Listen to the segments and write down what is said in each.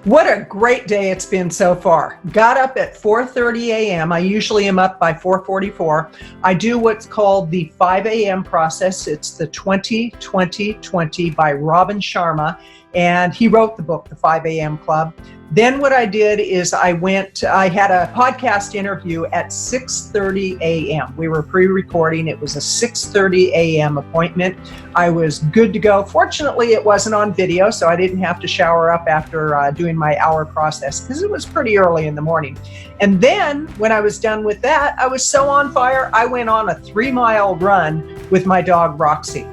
What a great day it's been so far. Got up at 4:30 a.m. I usually am up by 4:44. I do what's called the 5 a.m. process. It's the 20-20-20 by Robin Sharma, and he wrote the book, The 5 a.m. Club. Then what I did is I had a podcast interview at 6:30 a.m. We were pre-recording. It was a 6:30 a.m. appointment. I was good to go. Fortunately, it wasn't on video, so I didn't have to shower up after doing my hour process because it was pretty early in the morning. And then when I was done with that, I was so on fire, I went on a 3-mile run with my dog, Roxy.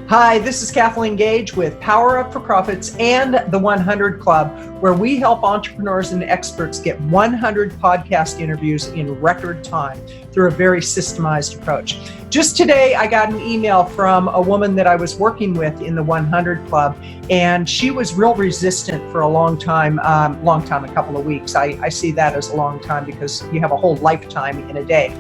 Hi, this is Kathleen Gage with Power Up for Profits and the 100 Club, where we help entrepreneurs and experts get 100 podcast interviews in record time through a very systemized approach. Just today, I got an email from a woman that I was working with in the 100 Club, and she was real resistant for a long time, a couple of weeks. I see that as a long time because you have a whole lifetime in a day.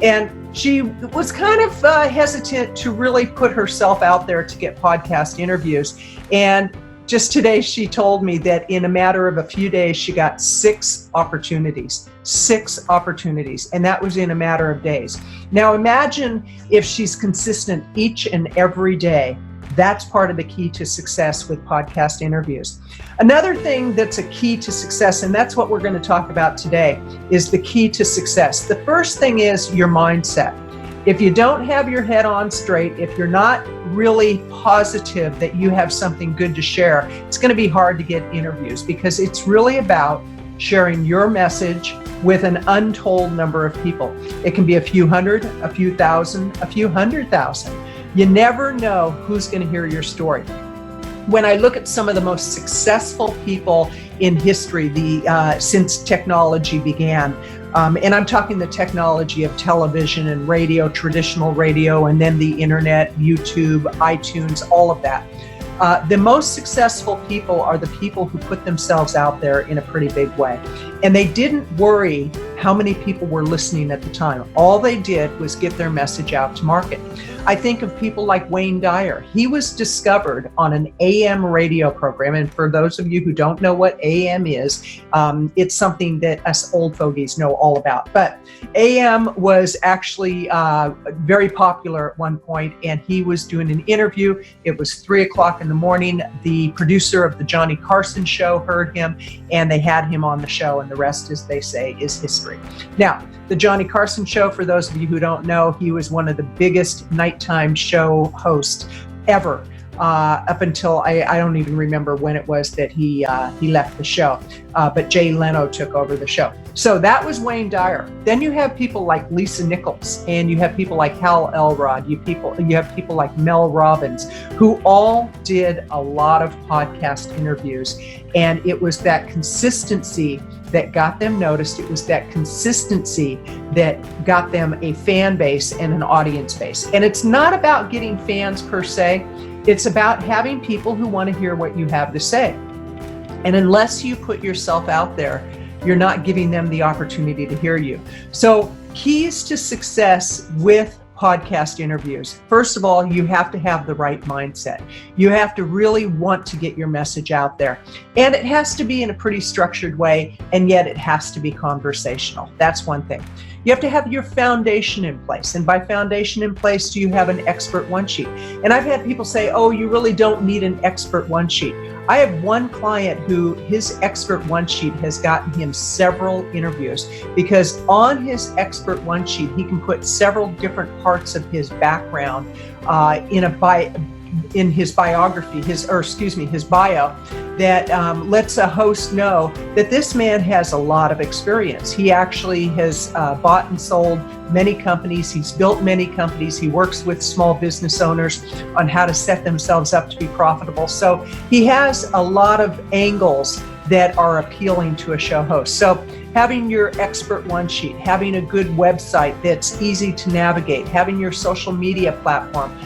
And she was kind of hesitant to really put herself out there to get podcast interviews. And just today, she told me that in a matter of a few days, she got 6 opportunities, and that was in a matter of days. Now imagine if she's consistent each and every day. That's part of the key to success with podcast interviews. Another thing that's a key to success, and that's what we're going to talk about today, is the key to success. The first thing is your mindset. If you don't have your head on straight, if you're not really positive that you have something good to share, it's going to be hard to get interviews because it's really about sharing your message with an untold number of people. It can be a few hundred, a few thousand, a few 100,000. You never know who's going to hear your story. When I look at some of the most successful people in history, since technology began, and I'm talking the technology of television and radio, traditional radio, and then the internet, YouTube, iTunes, all of that. The most successful people are the people who put themselves out there in a pretty big way. And they didn't worry how many people were listening at the time. All they did was get their message out to market. I think of people like Wayne Dyer. He was discovered on an AM radio program. And for those of you who don't know what AM is, it's something that us old fogies know all about. But AM was actually very popular at one point, and he was doing an interview. It was 3 o'clock in the morning. The producer of the Johnny Carson show heard him, and they had him on the show, and the rest, as they say, is history. Now, the Johnny Carson show, for those of you who don't know, he was one of the biggest nighttime show hosts ever. Up until I don't even remember when it was that he left the show, but Jay Leno took over the show. So that was Wayne Dyer. Then you have people like Lisa Nichols, and you have people like Hal Elrod. You have people like Mel Robbins, who all did a lot of podcast interviews, and it was that consistency that got them noticed. It was that consistency that got them a fan base and an audience base. And it's not about getting fans per se. It's about having people who want to hear what you have to say. And unless you put yourself out there, you're not giving them the opportunity to hear you. So keys to success with podcast interviews. First of all, you have to have the right mindset. You have to really want to get your message out there. And it has to be in a pretty structured way, and yet it has to be conversational. That's one thing. You have to have your foundation in place. And by foundation in place, do you have an expert one sheet? And I've had people say, oh, you really don't need an expert one sheet. I have one client who his expert one sheet has gotten him several interviews because on his expert one sheet, he can put several different parts of his background in his biography, his bio, that lets a host know that this man has a lot of experience. He actually has bought and sold many companies. He's built many companies. He works with small business owners on how to set themselves up to be profitable. So he has a lot of angles that are appealing to a show host. So having your expert one sheet, having a good website that's easy to navigate, having your social media platform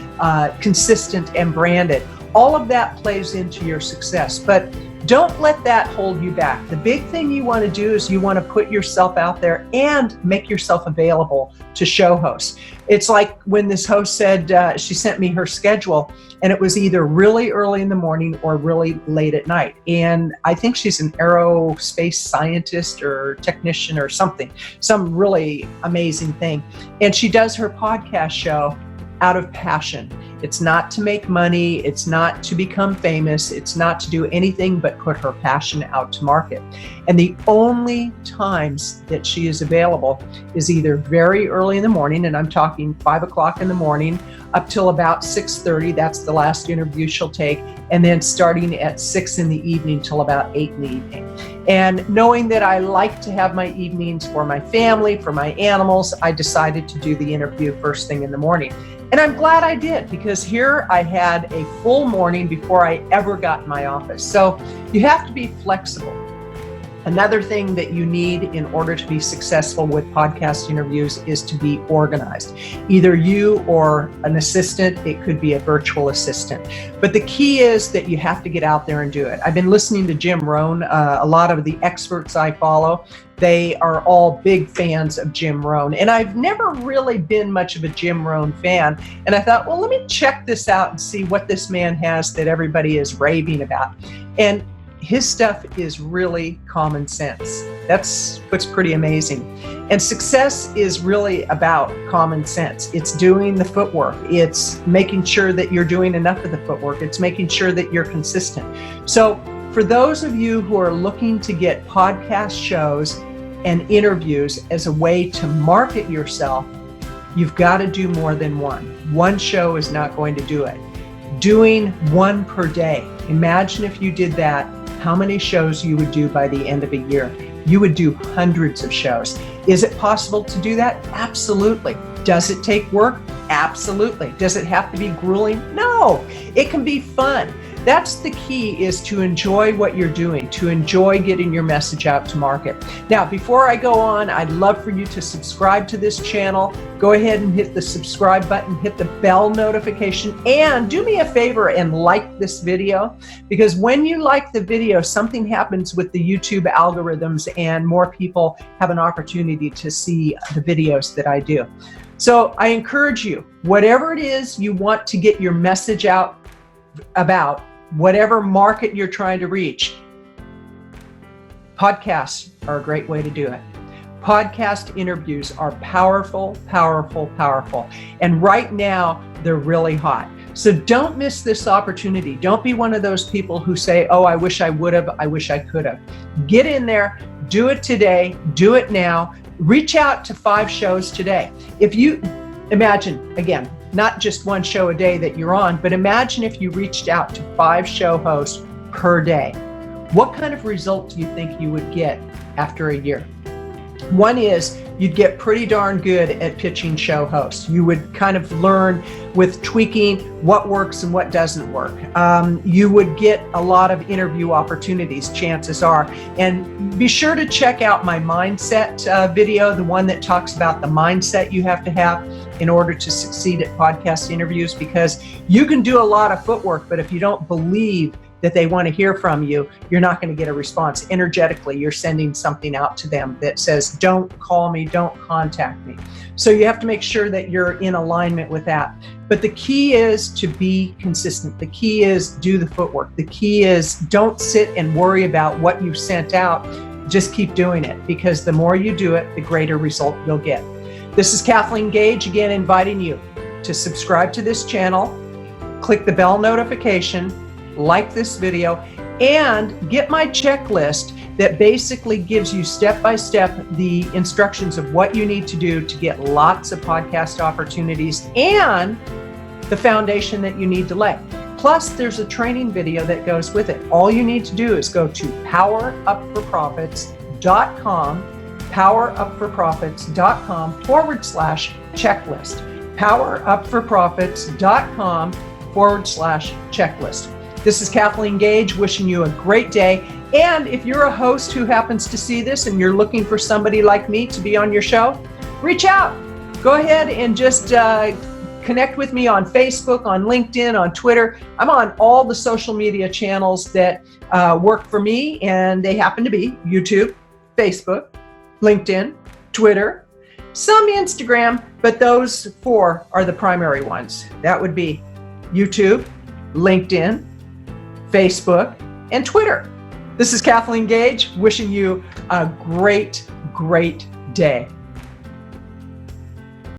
consistent and branded, all of that plays into your success. But Don't let that hold you back. The big thing you want to do is you want to put yourself out there and make yourself available to show hosts. It's like when this host said, she sent me her schedule, and it was either really early in the morning or really late at night. And I think she's an aerospace scientist or technician or something, some really amazing thing. And she does her podcast show out of passion. It's not to make money. It's not to become famous. It's not to do anything but put her passion out to market. And the only times that she is available is either very early in the morning, and I'm talking 5 o'clock in the morning up till about 6:30. That's the last interview she'll take. And then starting at 6 in the evening till about 8 in the evening. And knowing that I like to have my evenings for my family, for my animals, I decided to do the interview first thing in the morning. And I'm glad I did, because here I had a full morning before I ever got in my office. So you have to be flexible. Another thing that you need in order to be successful with podcast interviews is to be organized. Either you or an assistant, it could be a virtual assistant. But the key is that you have to get out there and do it. I've been listening to Jim Rohn. A lot of the experts I follow, they are all big fans of Jim Rohn. And I've never really been much of a Jim Rohn fan. And I thought, well, let me check this out and see what this man has that everybody is raving about. And his stuff is really common sense. That's what's pretty amazing. And success is really about common sense. It's doing the footwork. It's making sure that you're doing enough of the footwork. It's making sure that you're consistent. So for those of you who are looking to get podcast shows and interviews as a way to market yourself, you've got to do more than one. One show is not going to do it. Doing one per day. Imagine if you did that, how many shows you would do by the end of a year. You would do hundreds of shows. Is it possible to do that? Absolutely. Does it take work? Absolutely. Does it have to be grueling? No, it can be fun. That's the key, is to enjoy what you're doing, to enjoy getting your message out to market. Now, before I go on, I'd love for you to subscribe to this channel. Go ahead and hit the subscribe button, hit the bell notification, and do me a favor and like this video, because when you like the video, something happens with the YouTube algorithms and more people have an opportunity to see the videos that I do. So I encourage you, whatever it is you want to get your message out about, whatever market you're trying to reach, podcasts are a great way to do it. Podcast interviews are powerful, powerful, powerful. And right now, they're really hot. So don't miss this opportunity. Don't be one of those people who say, oh, I wish I would have, I wish I could have. Get in there, do it today, do it now. Reach out to 5 shows today. If you imagine, again, not just one show a day that you're on, but imagine if you reached out to 5 show hosts per day. What kind of result do you think you would get after a year? One is you'd get pretty darn good at pitching show hosts. You would kind of learn with tweaking what works and what doesn't work. You would get a lot of interview opportunities, chances are. And be sure to check out my mindset video, the one that talks about the mindset you have to have in order to succeed at podcast interviews, because you can do a lot of footwork, but if you don't believe that they want to hear from you, you're not going to get a response. Energetically, you're sending something out to them that says, don't call me, don't contact me. So you have to make sure that you're in alignment with that. But the key is to be consistent. The key is do the footwork. The key is don't sit and worry about what you sent out. Just keep doing it, because the more you do it, the greater result you'll get. This is Kathleen Gage, again, inviting you to subscribe to this channel, click the bell notification, like this video, and get my checklist that basically gives you step-by-step the instructions of what you need to do to get lots of podcast opportunities and the foundation that you need to lay. Plus, there's a training video that goes with it. All you need to do is go to powerupforprofits.com, powerupforprofits.com/checklist, powerupforprofits.com/checklist. This is Kathleen Gage, wishing you a great day. And if you're a host who happens to see this and you're looking for somebody like me to be on your show, reach out. Go ahead and just Connect with me on Facebook, on LinkedIn, on Twitter. I'm on all the social media channels that work for me, and they happen to be YouTube, Facebook, LinkedIn, Twitter, some Instagram, but those 4 are the primary ones. That would be YouTube, LinkedIn, Facebook, and Twitter. This is Kathleen Gage, wishing you a great, great day.